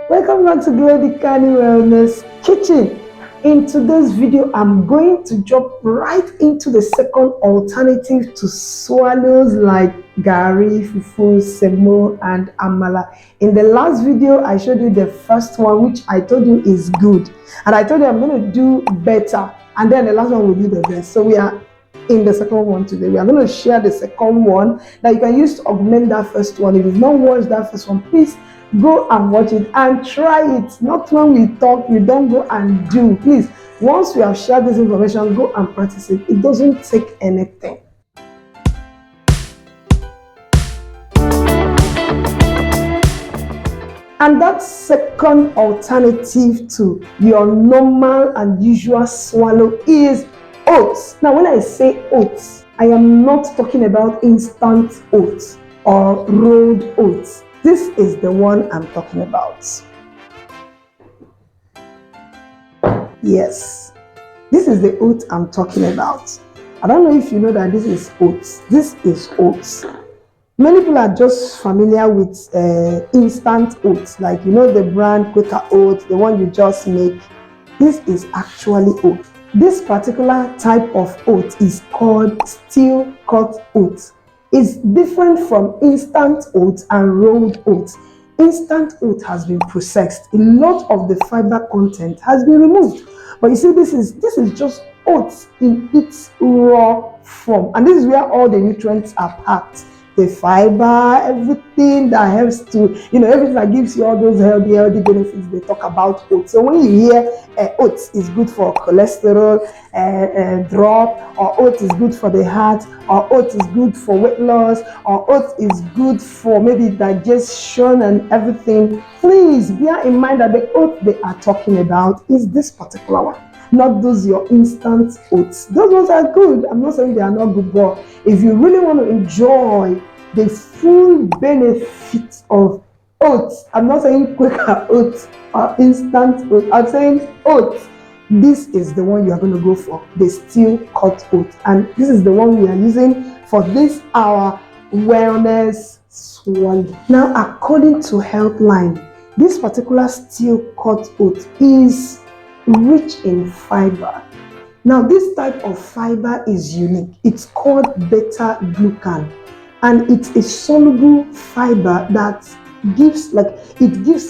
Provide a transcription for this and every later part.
Welcome back to Glody Canny Wellness Kitchen. In today's video, I'm going to jump right into the second alternative to swallows like garri, fufu, semo, and amala. In the last video, I showed you the first one, which I told you is good. And I told you I'm going to do better. And then the last one will be the best. So we are in the second one today. We are going to share the second one that you can use to augment that first one. If you've not watched that first one, please go and watch it and try it. Not when we talk, you don't go and do. Please, once we have shared this information, go and practice it. It doesn't take anything. And that second alternative to your normal and usual swallow is oats. Now, when I say oats, I am not talking about instant oats or rolled oats. This is the one I'm talking about. Yes, this is the oat I'm talking about. I don't know if you know that this is oats. This is oats. Many people are just familiar with instant oats, like you know the brand Quaker Oats, the one you just make. This is actually oats. This particular type of oat is called Steel Cut Oats. It's different from instant oats and rolled oats. Instant oat has been processed. A lot of the fiber content has been removed. But you see, this is just oats in its raw form. And this is where all the nutrients are packed. The fiber, everything that helps to, everything that gives you all those healthy benefits they talk about oats. So when you hear oats is good for cholesterol drop, or oats is good for the heart, or oats is good for weight loss, or oats is good for maybe digestion and everything, please bear in mind that the oat they are talking about is this particular one. Not those your instant oats. Those ones are good. I'm not saying they are not good, but if you really want to enjoy the full benefits of oats, I'm not saying Quaker oats or instant oats, I'm saying oats. This is the one you are going to go for, the Steel Cut Oats. And this is the one we are using for this our wellness swallow. Now, according to Healthline, this particular Steel Cut Oat is rich in fiber. Now, this type of fiber is unique. It's called beta glucan, and it's a soluble fiber that gives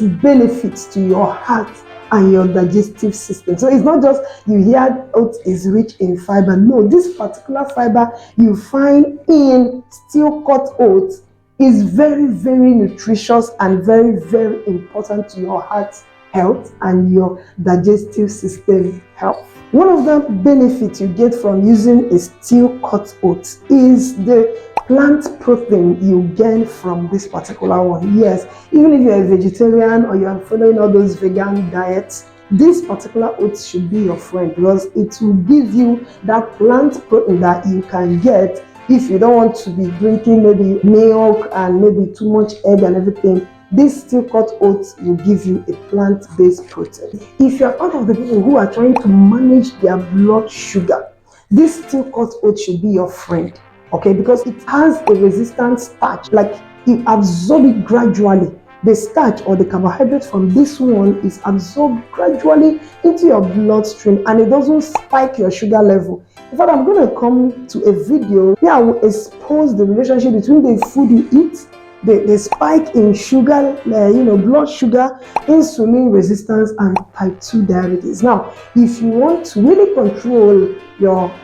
benefits to your heart and your digestive system. So it's not just you hear oats is rich in fiber. No, this particular fiber you find in Steel Cut Oats is very, very nutritious and very, very important to your heart health and your digestive system health. One of the benefits you get from using a Steel Cut Oats is the plant protein you gain from this particular one. Yes, even if you're a vegetarian or you are following all those vegan diets, this particular oats should be your friend, because it will give you that plant protein that you can get if you don't want to be drinking maybe milk and maybe too much egg and everything. This Steel Cut Oats will give you a plant-based protein. If you're part of the people who are trying to manage their blood sugar, this Steel Cut Oats should be your friend, okay? Because it has a resistant starch, like you absorb it gradually. The starch or the carbohydrate from this one is absorbed gradually into your bloodstream, and it doesn't spike your sugar level. In fact, I'm going to come to a video where I will expose the relationship between the food you eat, the spike in sugar, blood sugar, insulin resistance, and type 2 diabetes. Now, if you want to really control your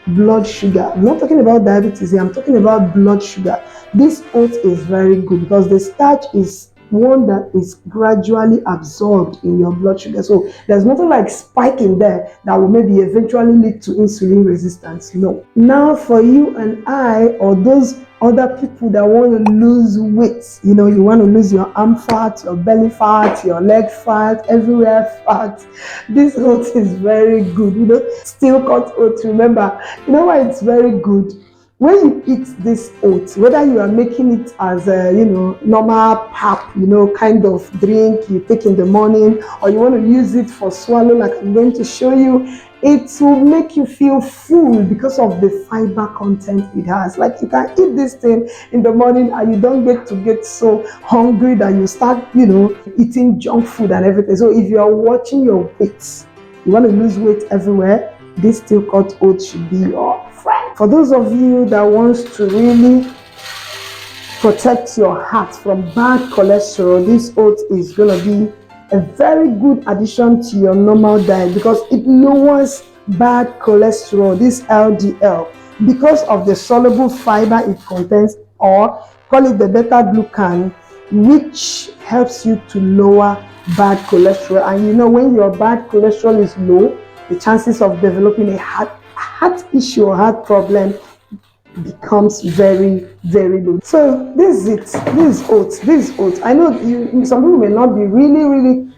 blood sugar, I'm not talking about diabetes here, I'm talking about blood sugar. This oat is very good because the starch is one that is gradually absorbed in your blood sugar. So there's nothing like spiking there that will maybe eventually lead to insulin resistance. No. Now for you and I, or those other people that want to lose weight, you want to lose your arm fat, your belly fat, your leg fat, everywhere fat, this oat is very good. Steel Cut Oats, remember, you know why it's very good? when you eat this oats, whether you are making it as a normal pap, kind of drink you take in the morning, or you want to use it for swallow like I'm going to show you, it will make you feel full because of the fiber content it has. Like you can eat this thing in the morning and you don't get so hungry that you start eating junk food and everything. So if you are watching your weight, you want to lose weight everywhere, this Steel Cut Oats should be your friend. For those of you that wants to really protect your heart from bad cholesterol, this oat is going to be a very good addition to your normal diet because it lowers bad cholesterol, this LDL, because of the soluble fiber it contains, or call it the beta glucan, which helps you to lower bad cholesterol. And when your bad cholesterol is low, the chances of developing a heart issue or heart problem becomes very, very low. So this is it. This is oats. I know some people may not be really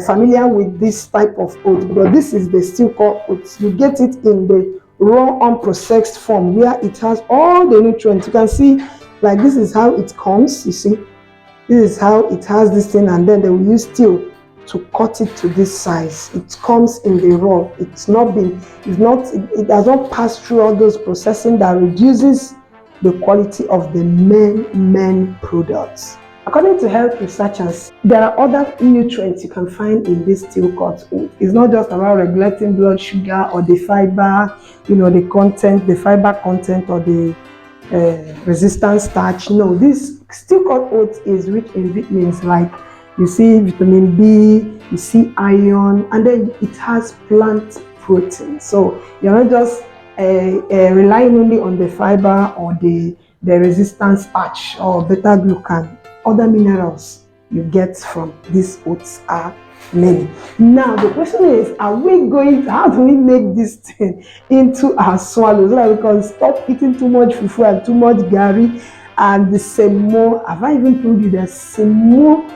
familiar with this type of oat, but this is the Steel Cut Oats. You get it in the raw unprocessed form where it has all the nutrients. You can see, like, this is how it comes. You see, this is how it has this thing, and then they will use steel to cut it to this size. It comes in the raw. It has not passed through all those processing that reduces the quality of the main products. According to health researchers, there are other nutrients you can find in this Steel Cut Oat. It's not just about regulating blood sugar or the fiber, the fiber content or the resistant starch. No, this Steel Cut Oat is rich in vitamins like, you see vitamin B, you see iron, and then it has plant protein. So you're not just relying only on the fiber or the resistant starch or beta glucan. Other minerals you get from these oats are many. Now the question is, how do we make this thing into our swallow so that we can stop eating too much fufu and too much garri and the semo? Have I even told you that semo?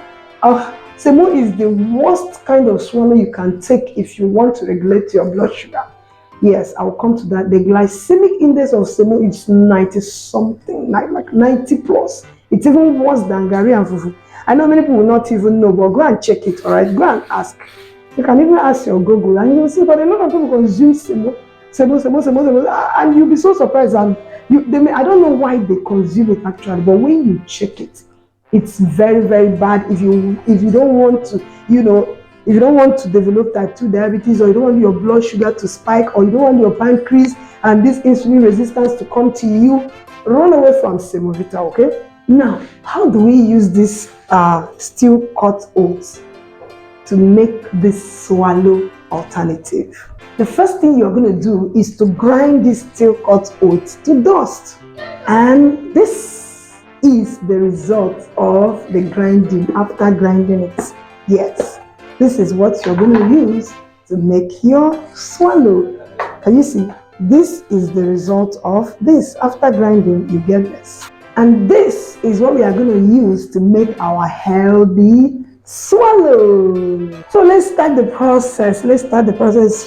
Semo is the worst kind of swallow you can take if you want to regulate your blood sugar. Yes, I will come to that. The glycemic index of semo is 90 something, like 90 plus. It's even worse than garri and fufu. I know many people will not even know, but go and check it, all right? Go and ask. You can even ask your Google and you'll see, but a lot of people consume semo, and you'll be so surprised. And I don't know why they consume it actually, but when you check it, it's very, very bad if you don't want to, if you don't want to develop type 2 diabetes, or you don't want your blood sugar to spike, or you don't want your pancreas and this insulin resistance to come to you, run away from semovita, okay? Now, how do we use this Steel Cut Oats to make this swallow alternative? The first thing you're going to do is to grind this Steel Cut Oats to dust. And this is the result of the grinding after grinding it. Yes, this is what you're going to use to make your swallow. Can you see? This is the result of this. After grinding, you get this. And this is what we are going to use to make our healthy swallow. So let's start the process.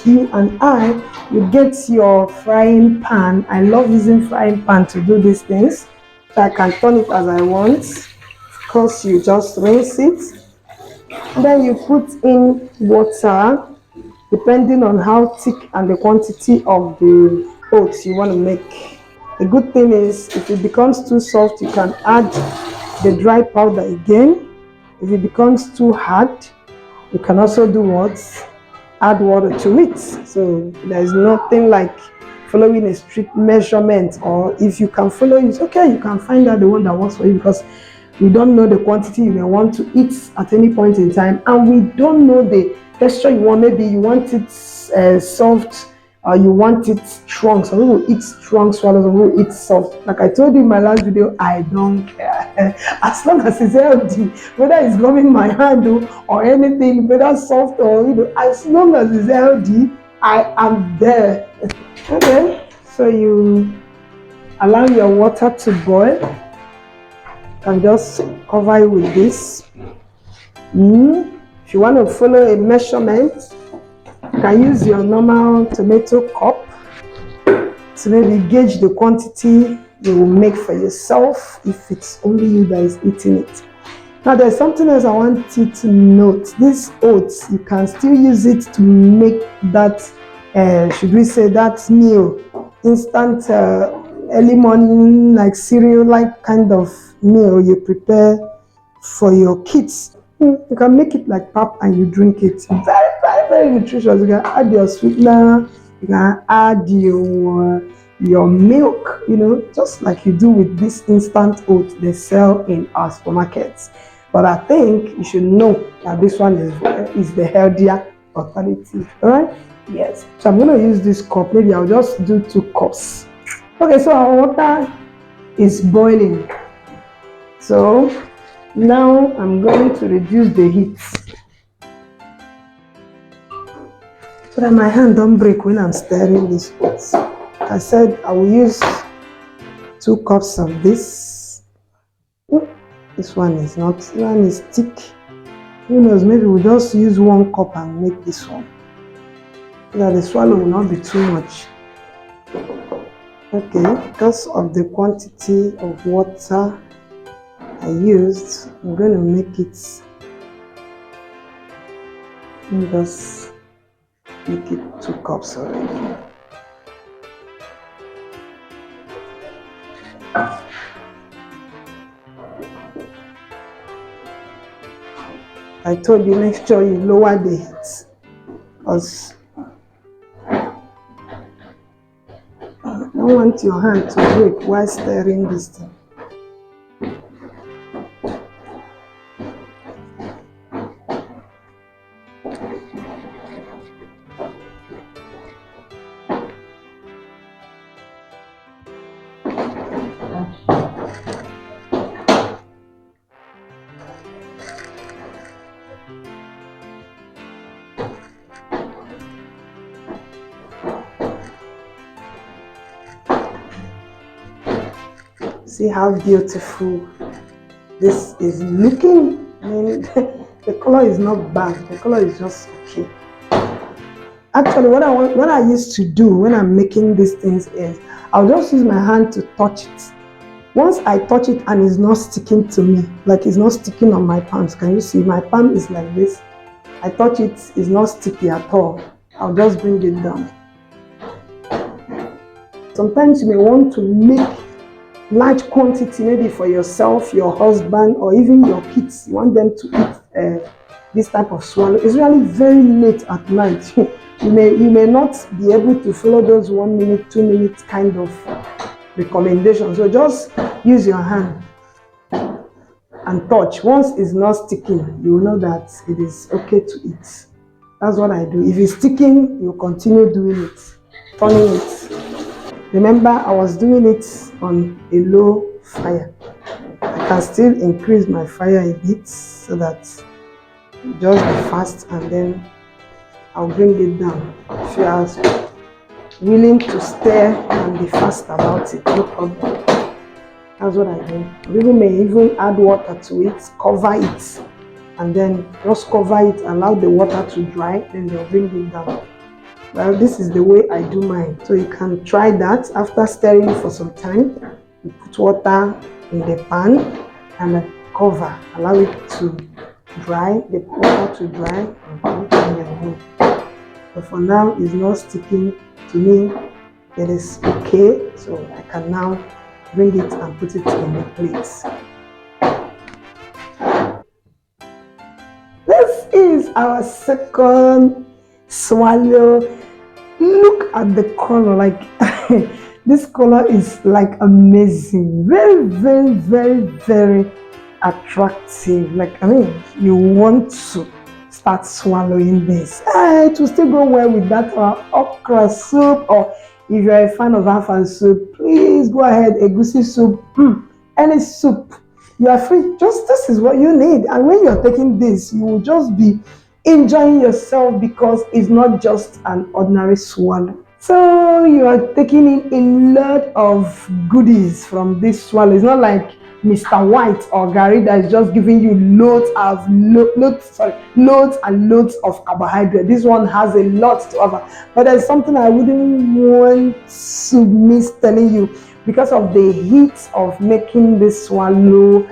You and I, you get your frying pan. I love using frying pan to do these things. So I can turn it as I want. Of course, you just rinse it. Then you put in water, depending on how thick and the quantity of the oats you want to make. The good thing is, if it becomes too soft, you can add the dry powder again. If it becomes too hard, you can also do what? Add water to it. So there's nothing like following a strict measurement, or if you can follow it, okay, you can find out the one that works for you, because we don't know the quantity you may want to eat at any point in time, and we don't know the texture you want. Maybe you want it soft, or you want it strong. Some people eat strong swallows, some people eat soft. Like I told you in my last video, I don't care. As long as it's healthy, whether it's rubbing my hand or anything, whether soft or as long as it's healthy, I am there. Okay, so you allow your water to boil. You can just cover it with this. If you want to follow a measurement, you can use your normal tomato cup to maybe gauge the quantity you will make for yourself if it's only you that is eating it. Now there's something else I want you to note. This oats, you can still use it to make that, should we say, that meal, instant early morning, like cereal, like kind of meal you prepare for your kids. You can make it like pap and you drink it. Very, very, very nutritious. You can add your sweetener, you can add your milk, just like you do with this instant oats they sell in our supermarkets. But I think you should know that this one is the healthier alternative. All right? Yes. So I'm going to use this cup. Maybe I'll just do 2 cups. Okay, so our water is boiling. So now I'm going to reduce the heat so that my hand don't break when I'm stirring this oats. I said I will use 2 cups of this. This one is not, this one is thick. Who knows, maybe we'll just use 1 cup and make this one, so that the swallow will not be too much. Okay, because of the quantity of water I used, I'm going to make it, just make it 2 cups already. I told you, make sure you lower the heat, because I don't want your hand to break while stirring this thing. See how beautiful this is looking. I mean, the color is not bad. The color is just okay. Actually, what I used to do when I'm making these things is I'll just use my hand to touch it. Once I touch it and it's not sticking to me, like it's not sticking on my palms. Can you see? My palm is like this. I touch it, it's not sticky at all. I'll just bring it down. Sometimes you may want to make large quantity, maybe for yourself, your husband, or even your kids. You want them to eat this type of swallow. It's really very late at night. you may not be able to follow those 1 minute, 2 minutes kind of recommendations. So just use your hand and touch. Once it's not sticking, you will know that it is okay to eat. That's what I do. If it's sticking, you continue doing it, turning it. Remember, I was doing it on a low fire. I can still increase my fire a bit so that it just be fast, and then I'll bring it down. If you are willing to stir and be fast about it, no problem. That's what I do. People may even add water to it, cover it, and then just cover it, allow the water to dry, then they'll bring it down. Well, this is the way I do mine. So you can try that. After stirring it for some time, you put water in the pan and cover. Allow it to dry, the water to dry, and put it in your bowl. But for now, it's not sticking to me. It is okay. So I can now bring it and put it in the plates. This is our second swallow. Look at the color, like this color is like amazing, very, very, very, very attractive. Like, I mean, you want to start swallowing this. It will still go well with that okra soup, or if you're a fan of afan soup, please go ahead, egusi soup, any soup. You are free. Just this is what you need, and when you're taking this, you will just be enjoying yourself, because it's not just an ordinary swallow. So you are taking in a lot of goodies from this swallow. It's not like Mr. White or garri that is just giving you loads and loads of carbohydrate. This one has a lot to offer, but there's something I wouldn't want to miss telling you. Because of the heat of making this swallow,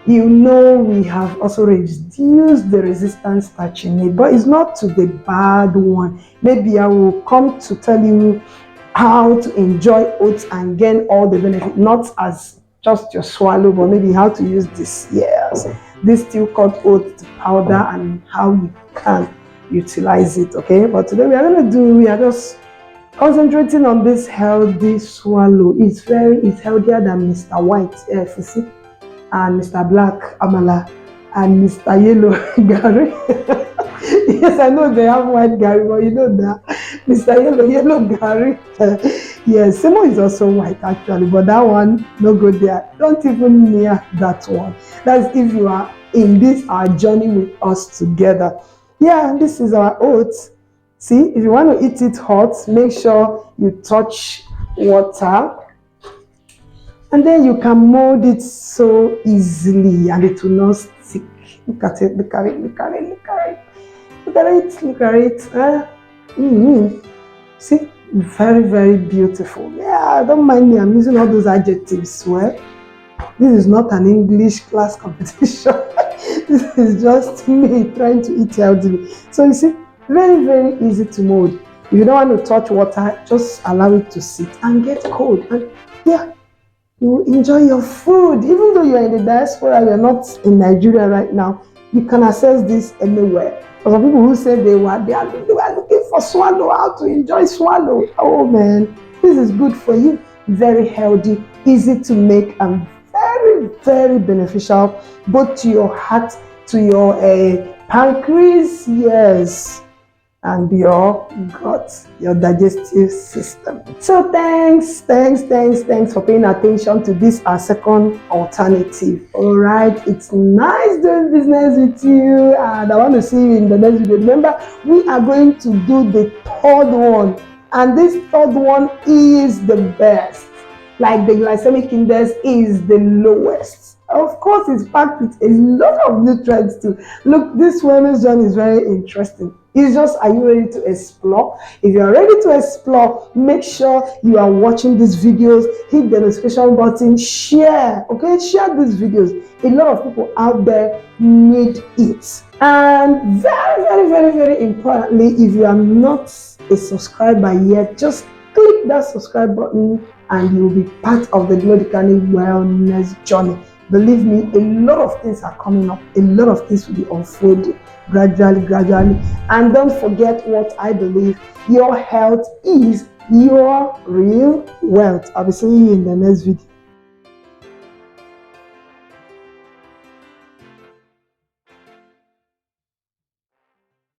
we have also reduced the resistance starch in it, but it's not to the bad one. Maybe I will come to tell you how to enjoy oats and gain all the benefit, not as just your swallow, but maybe how to use this, yes, this Steel Cut Oats powder and how you can utilize it. Okay, but today we are just concentrating on this healthy swallow. It's healthier than Mr. White fufu and Mr. Black amala and Mr. Yellow garri. Yes, I know they have white garri, but you know that Mr. Yellow garri. Yes, semo is also white actually, but that one no go there. Don't even near that one. That's if you are in our journey with us together. Yeah, this is our oats. See, if you want to eat it hot, make sure you touch water, and then you can mold it so easily and it will not stick. Look at it, look at it, look at it, look at it. Look at it, look at it. See, very, very beautiful. Yeah, don't mind me, I'm using all those adjectives. Well, this is not an English class competition. This is just me trying to eat healthily. So you see, very, very easy to mold. If you don't want to touch water, just allow it to sit and get cold. And yeah, you will enjoy your food. Even though you're in the diaspora, you're not in Nigeria right now, you can access this anywhere. For some people who say they were looking for swallow, how to enjoy swallow. Oh man, this is good for you. Very healthy, easy to make, and very, very beneficial both to your heart, to your pancreas, yes, and your gut, your digestive system. So thanks for paying attention to this, our second alternative. All right, it's nice doing business with you, and I want to see you in the next video. Remember, we are going to do the third one, and this third one is the best. Like the glycemic index is the lowest. Of course, it's packed with a lot of nutrients too. Look, this wellness journey is very interesting. It's just, are you ready to explore? If you are ready to explore, make sure you are watching these videos, hit the notification button, share, okay? Share these videos. A lot of people out there need it. And very, very, very, very importantly, if you are not a subscriber yet, just click that subscribe button and you'll be part of the Glodicani wellness journey. Believe me, a lot of things are coming up. A lot of things will be unfolding gradually. And don't forget what I believe, your health is your real wealth. I'll be seeing you in the next video.